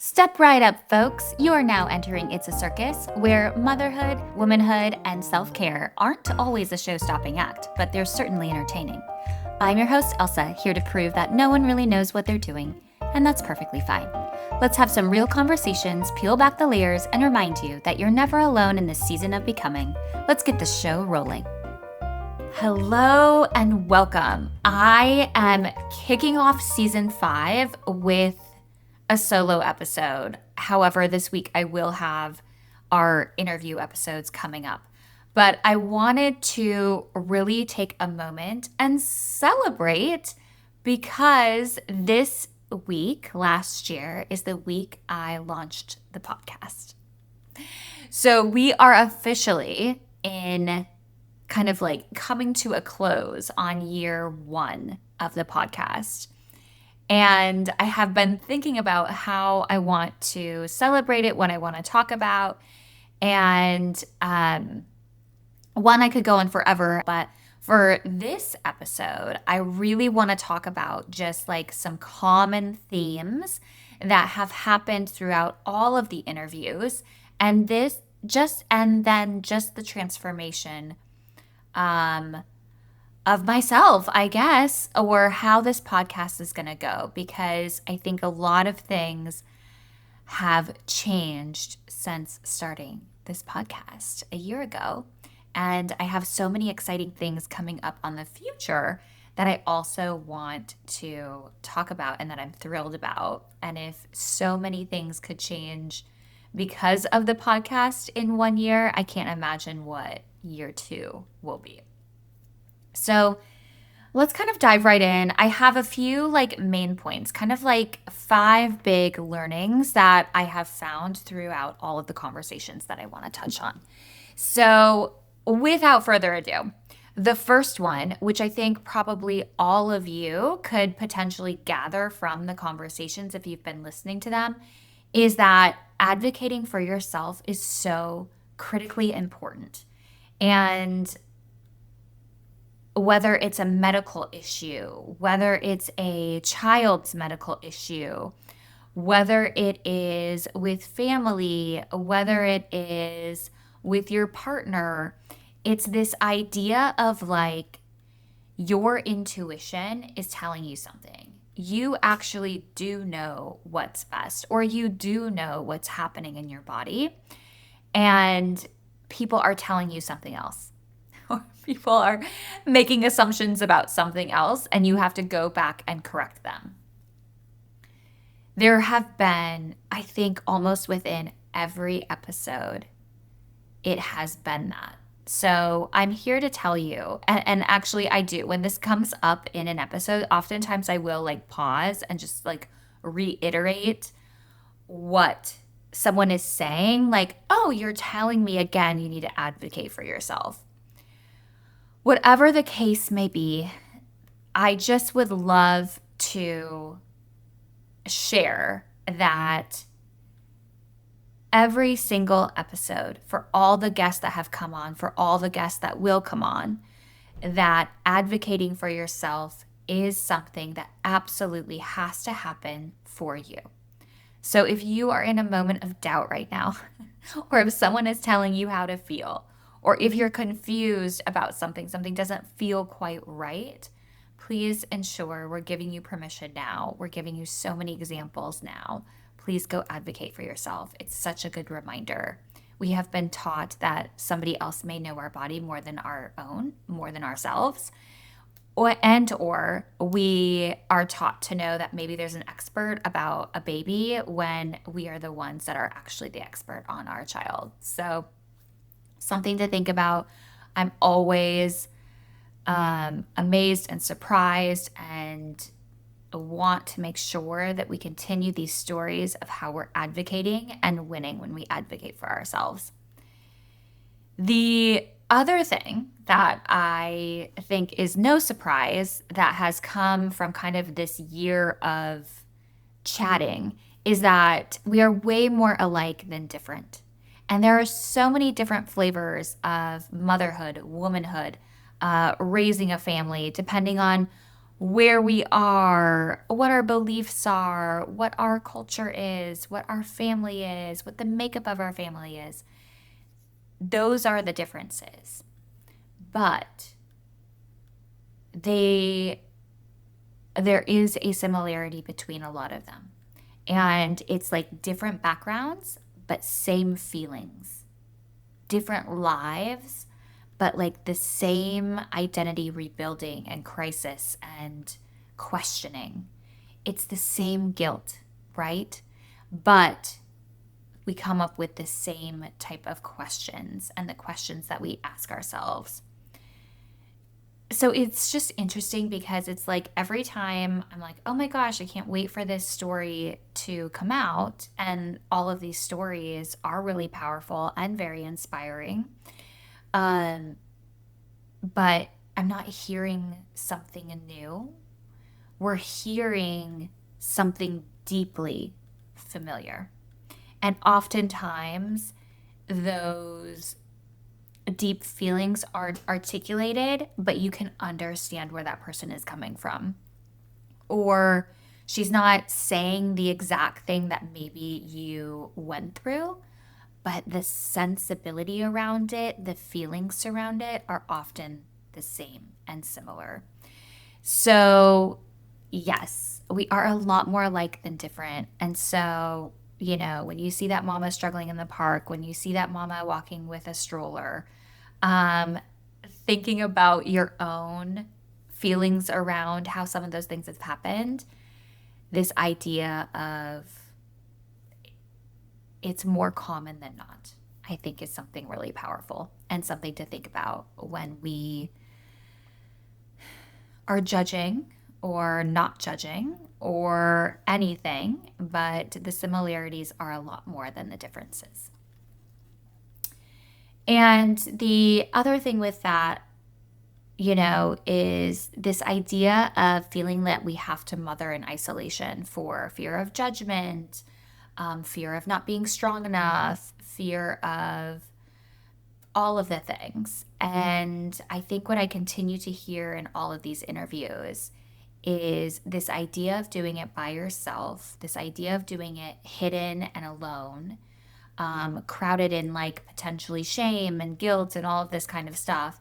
Step right up, folks. You are now entering It's a Circus, where motherhood, womanhood, and self care aren't always a show stopping act, but they're certainly entertaining. I'm your host, Elsa, here to prove that no one really knows what they're doing, and that's perfectly fine. Let's have some real conversations, peel back the layers, and remind you that you're never alone in this season of becoming. Let's get the show rolling. Hello and welcome. I am kicking off season 5 with a solo episode. However, this week I will have our interview episodes coming up. But I wanted to really take a moment and celebrate because this week, last year, is the week I launched the podcast. So we are officially in kind of like coming to a close on year 1 of the podcast. And I have been thinking about how I want to celebrate it, what I want to talk about. And one, I could go on forever, but for this episode, I really want to talk about just like some common themes that have happened throughout all of the interviews, and then just the transformation of myself, I guess, or how this podcast is going to go, because I think a lot of things have changed since starting this podcast a year ago. And I have so many exciting things coming up on the future that I also want to talk about and that I'm thrilled about. And if so many things could change because of the podcast in 1 year, I can't imagine what year 2 will be. So let's kind of dive right in. I have a few main points, kind of like 5 big learnings that I have found throughout all of the conversations that I want to touch on. So without further ado, the first one, which I think probably all of you could potentially gather from the conversations if you've been listening to them, is that advocating for yourself is so critically important. And whether it's a medical issue, whether it's a child's medical issue, whether it is with family, whether it is with your partner, it's this idea of your intuition is telling you something. You actually do know what's best, or you do know what's happening in your body, and people are telling you something else. People are making assumptions about something else, and you have to go back and correct them. There have been, I think, almost within every episode, it has been that. So I'm here to tell you, and actually I do, when this comes up in an episode, oftentimes I will pause and just reiterate what someone is saying, oh, you're telling me again, you need to advocate for yourself. Whatever the case may be, I just would love to share that every single episode, for all the guests that have come on, for all the guests that will come on, that advocating for yourself is something that absolutely has to happen for you. So if you are in a moment of doubt right now, or if someone is telling you how to feel, or if you're confused about something doesn't feel quite right, please ensure we're giving you permission now. We're giving you so many examples now. Please go advocate for yourself. It's such a good reminder. We have been taught that somebody else may know our body more than our own, more than ourselves. Or we are taught to know that maybe there's an expert about a baby when we are the ones that are actually the expert on our child. So something to think about. I'm always amazed and surprised, and want to make sure that we continue these stories of how we're advocating and winning when we advocate for ourselves. The other thing that I think is no surprise that has come from kind of this year of chatting is that we are way more alike than different. And there are so many different flavors of motherhood, womanhood, raising a family, depending on where we are, what our beliefs are, what our culture is, what our family is, what the makeup of our family is. Those are the differences. But there is a similarity between a lot of them. And it's like different backgrounds, but same feelings, different lives, but like the same identity rebuilding and crisis and questioning. It's the same guilt, right? But we come up with the same type of questions and the questions that we ask ourselves. So it's just interesting because it's like every time I'm like, oh my gosh, I can't wait for this story to come out. And all of these stories are really powerful and very inspiring. Um, but I'm not hearing something new. We're hearing something deeply familiar. And oftentimes, those deep feelings aren't articulated, but you can understand where that person is coming from. Or she's not saying the exact thing that maybe you went through, but the sensibility around it, the feelings around it are often the same and similar. So, yes, we are a lot more alike than different. And so, when you see that mama struggling in the park, when you see that mama walking with a stroller, um, thinking about your own feelings around how some of those things have happened, this idea of it's more common than not, I think is something really powerful and something to think about when we are judging or not judging or anything, but the similarities are a lot more than the differences. And the other thing with that, is this idea of feeling that we have to mother in isolation for fear of judgment, fear of not being strong enough, fear of all of the things. And I think what I continue to hear in all of these interviews is this idea of doing it by yourself, this idea of doing it hidden and alone, crowded in like potentially shame and guilt and all of this kind of stuff,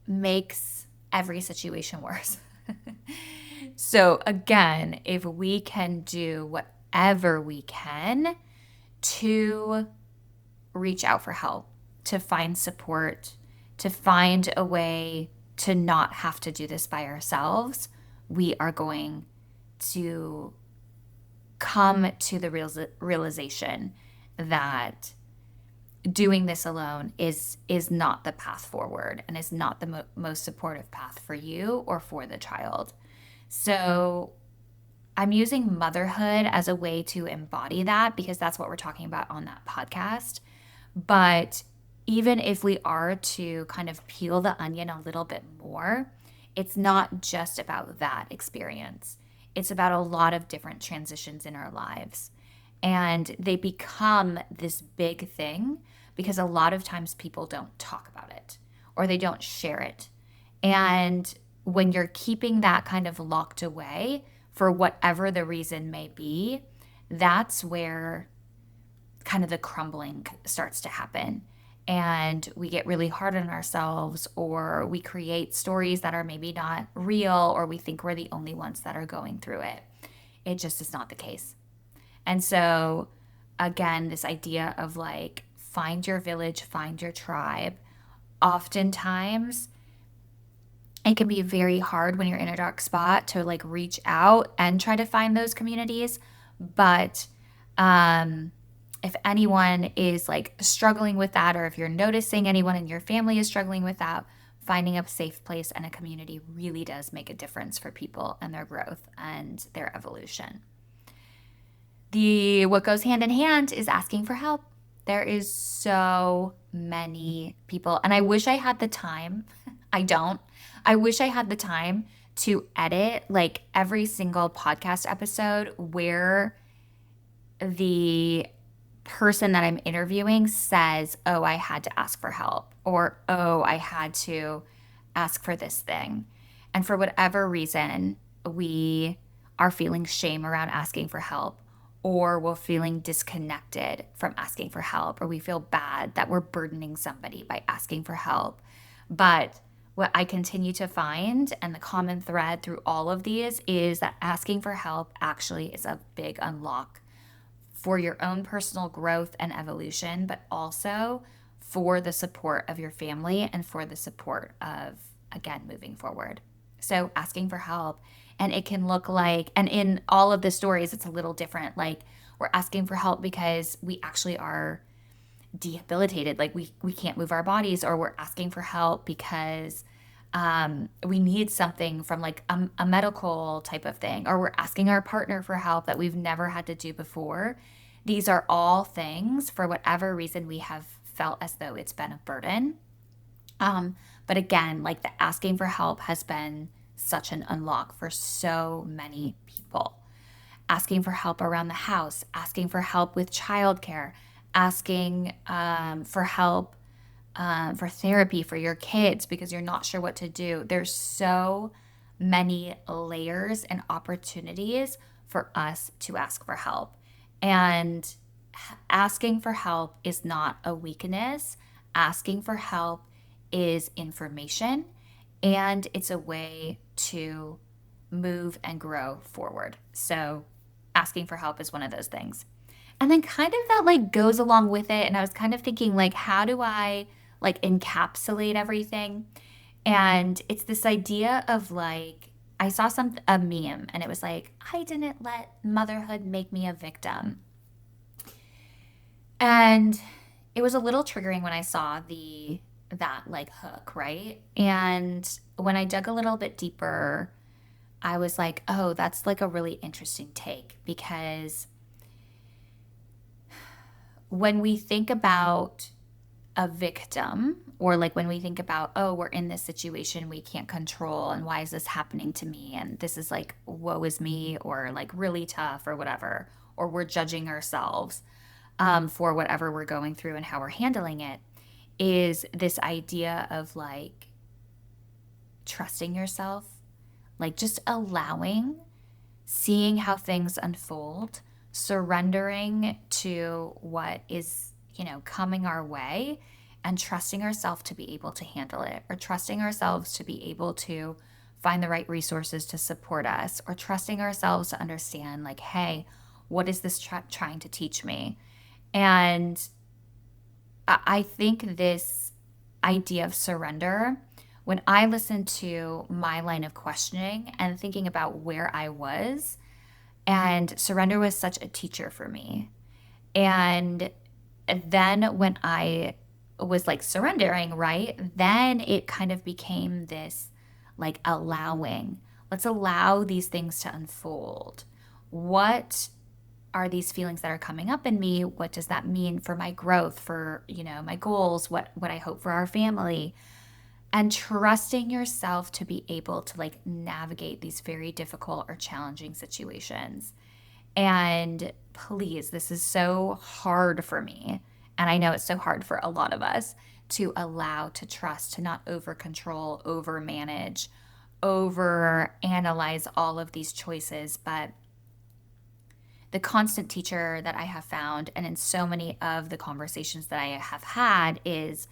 makes every situation worse. So again, if we can do whatever we can to reach out for help, to find support, to find a way to not have to do this by ourselves, we are going to come to the realization that doing this alone is not the path forward and is not the most supportive path for you or for the child. So I'm using motherhood as a way to embody that because that's what we're talking about on that podcast. But even if we are to kind of peel the onion a little bit more, it's not just about that experience. It's about a lot of different transitions in our lives. And they become this big thing because a lot of times people don't talk about it or they don't share it. And when you're keeping that kind of locked away for whatever the reason may be, that's where kind of the crumbling starts to happen. And we get really hard on ourselves, or we create stories that are maybe not real, or we think we're the only ones that are going through it. It just is not the case. And so, again, this idea of like, find your village, find your tribe. Oftentimes, it can be very hard when you're in a dark spot to like reach out and try to find those communities. But if anyone is like struggling with that, or if you're noticing anyone in your family is struggling with that, finding a safe place and a community really does make a difference for people and their growth and their evolution. What goes hand in hand is asking for help. There is so many people, and I wish I had the time. I don't. I wish I had the time to edit like every single podcast episode where the person that I'm interviewing says, oh, I had to ask for help, or oh, I had to ask for this thing. And for whatever reason, we are feeling shame around asking for help, or we're feeling disconnected from asking for help, or we feel bad that we're burdening somebody by asking for help. But what I continue to find, and the common thread through all of these, is that asking for help actually is a big unlock for your own personal growth and evolution, but also for the support of your family and for the support of, again, moving forward. So asking for help. And it can look like, and in all of the stories, it's a little different. Like, we're asking for help because we actually are debilitated, like we can't move our bodies, or we're asking for help because we need something from like a medical type of thing, or we're asking our partner for help that we've never had to do before. These are all things, for whatever reason, we have felt as though it's been a burden. But again, like, the asking for help has been such an unlock for so many people. Asking for help around the house, asking for help with childcare, asking for help for therapy for your kids because you're not sure what to do. There's so many layers and opportunities for us to ask for help. And asking for help is not a weakness. Asking for help is information, and it's a way to move and grow forward. So asking for help is one of those things. And then kind of that like goes along with it. And I was kind of thinking, like, how do I like encapsulate everything? And it's this idea of like, I saw a meme, and it was like, I didn't let motherhood make me a victim. And it was a little triggering when I saw that like hook, right? And when I dug a little bit deeper, I was like, oh, that's like a really interesting take, because when we think about a victim, or like when we think about, oh, we're in this situation we can't control, and why is this happening to me? And this is like, woe is me, or like really tough, or whatever, or we're judging ourselves for whatever we're going through and how we're handling it, is this idea of like trusting yourself, like just allowing, seeing how things unfold, surrendering to what is, coming our way, and trusting ourselves to be able to handle it, or trusting ourselves to be able to find the right resources to support us, or trusting ourselves to understand, like, hey, what is this trying to teach me? And I think this idea of surrender, when I listen to my line of questioning and thinking about where I was, and surrender was such a teacher for me. And then when I was like surrendering, right, then it kind of became this like allowing. Let's allow these things to unfold. What are these feelings that are coming up in me? What does that mean for my growth, for, my goals, what I hope for our family? And trusting yourself to be able to like navigate these very difficult or challenging situations. And please, this is so hard for me. And I know it's so hard for a lot of us to allow, to trust, to not over control, over manage, over analyze all of these choices. But the constant teacher that I have found, and in so many of the conversations that I have had, is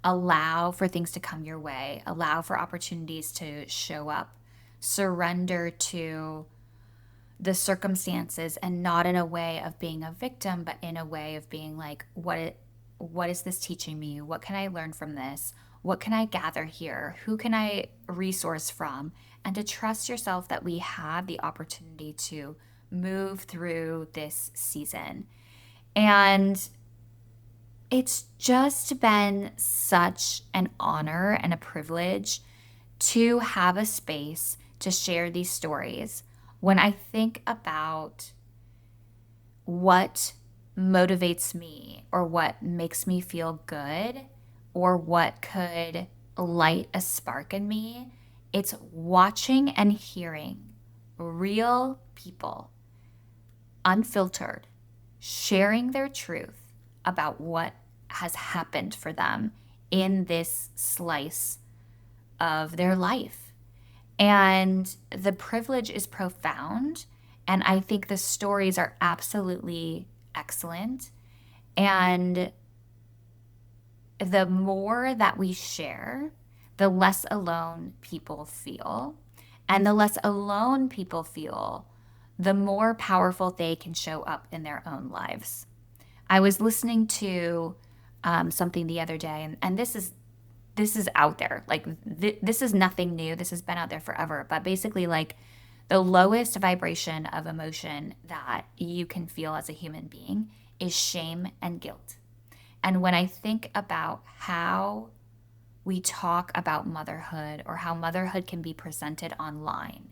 allow for things to come your way, allow for opportunities to show up, surrender to the circumstances, and not in a way of being a victim, but in a way of being like, what is this teaching me? What can I learn from this? What can I gather here? Who can I resource from? And to trust yourself that we have the opportunity to move through this season. And it's just been such an honor and a privilege to have a space to share these stories. When I think about what motivates me, or what makes me feel good, or what could light a spark in me, it's watching and hearing real people, unfiltered, sharing their truth about what has happened for them in this slice of their life. And the privilege is profound. And I think the stories are absolutely excellent. And the more that we share, the less alone people feel. And the less alone people feel, the more powerful they can show up in their own lives. I was listening to something the other day, and this is out there. Like this is nothing new. This has been out there forever. But basically, like the lowest vibration of emotion that you can feel as a human being is shame and guilt. And when I think about how we talk about motherhood or how motherhood can be presented online,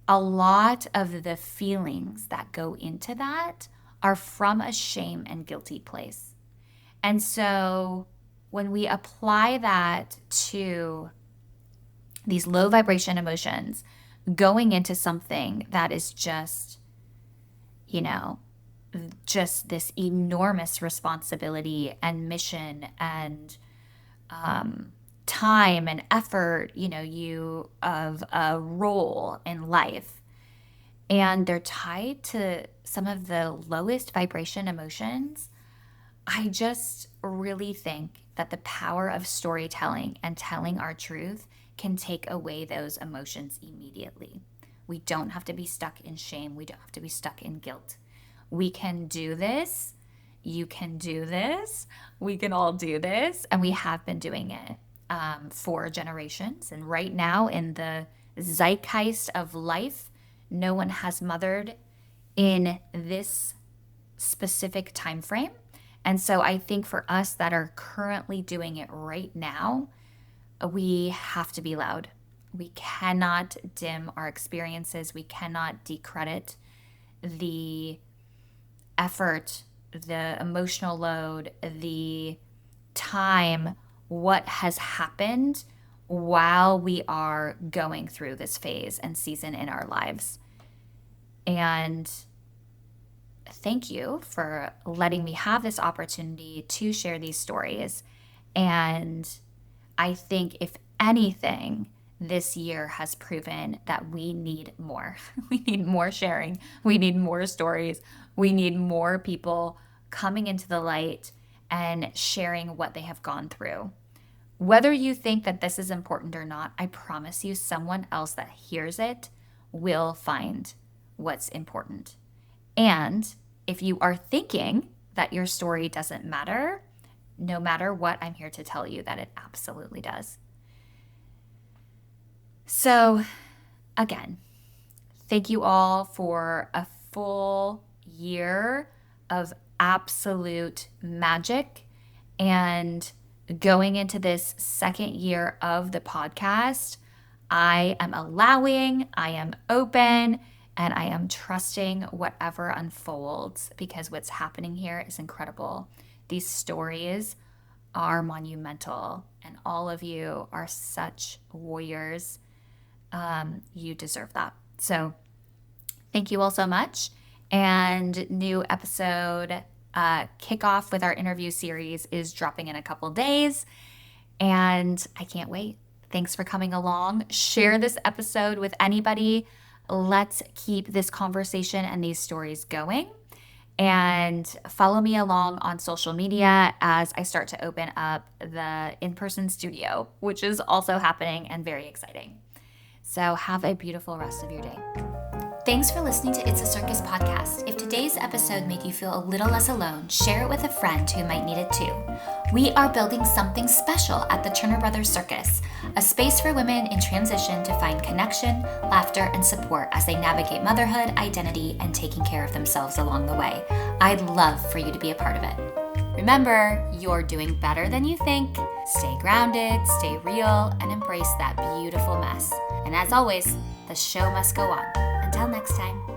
a lot of the feelings that go into that are from a shame and guilty place. And so when we apply that to these low vibration emotions, going into something that is just, just this enormous responsibility and mission and time and effort, you of a role in life. And they're tied to some of the lowest vibration emotions. I just really think that the power of storytelling and telling our truth can take away those emotions immediately. We don't have to be stuck in shame. We don't have to be stuck in guilt. We can do this. You can do this. We can all do this. And we have been doing it for generations. And right now in the zeitgeist of life, no one has mothered in this specific time frame. And so I think for us that are currently doing it right now, we have to be loud. We cannot dim our experiences. We cannot decredit the effort, the emotional load, the time, what has happened while we are going through this phase and season in our lives. And thank you for letting me have this opportunity to share these stories. And I think if anything, this year has proven that we need more. We need more sharing. We need more stories. We need more people coming into the light and sharing what they have gone through. Whether you think that this is important or not, I promise you someone else that hears it will find what's important. And if you are thinking that your story doesn't matter, no matter what, I'm here to tell you that it absolutely does. So again, thank you all for a full year of absolute magic. And going into this second year of the podcast, I am allowing, I am open, and I am trusting whatever unfolds, because what's happening here is incredible. These stories are monumental, and all of you are such warriors. You deserve that. So thank you all so much. And new episode, Kickoff with our interview series, is dropping in a couple days. And I can't wait. Thanks for coming along. Share this episode with anybody. Let's keep this conversation and these stories going. And follow me along on social media as I start to open up the in-person studio, which is also happening and very exciting. So have a beautiful rest of your day. Thanks for listening to It's a Circus podcast. If today's episode made you feel a little less alone, share it with a friend who might need it too. We are building something special at the Turner Brothers Circus, a space for women in transition to find connection, laughter, and support as they navigate motherhood, identity, and taking care of themselves along the way. I'd love for you to be a part of it. Remember, you're doing better than you think. Stay grounded, stay real, and embrace that beautiful mess. And as always, the show must go on. Until next time.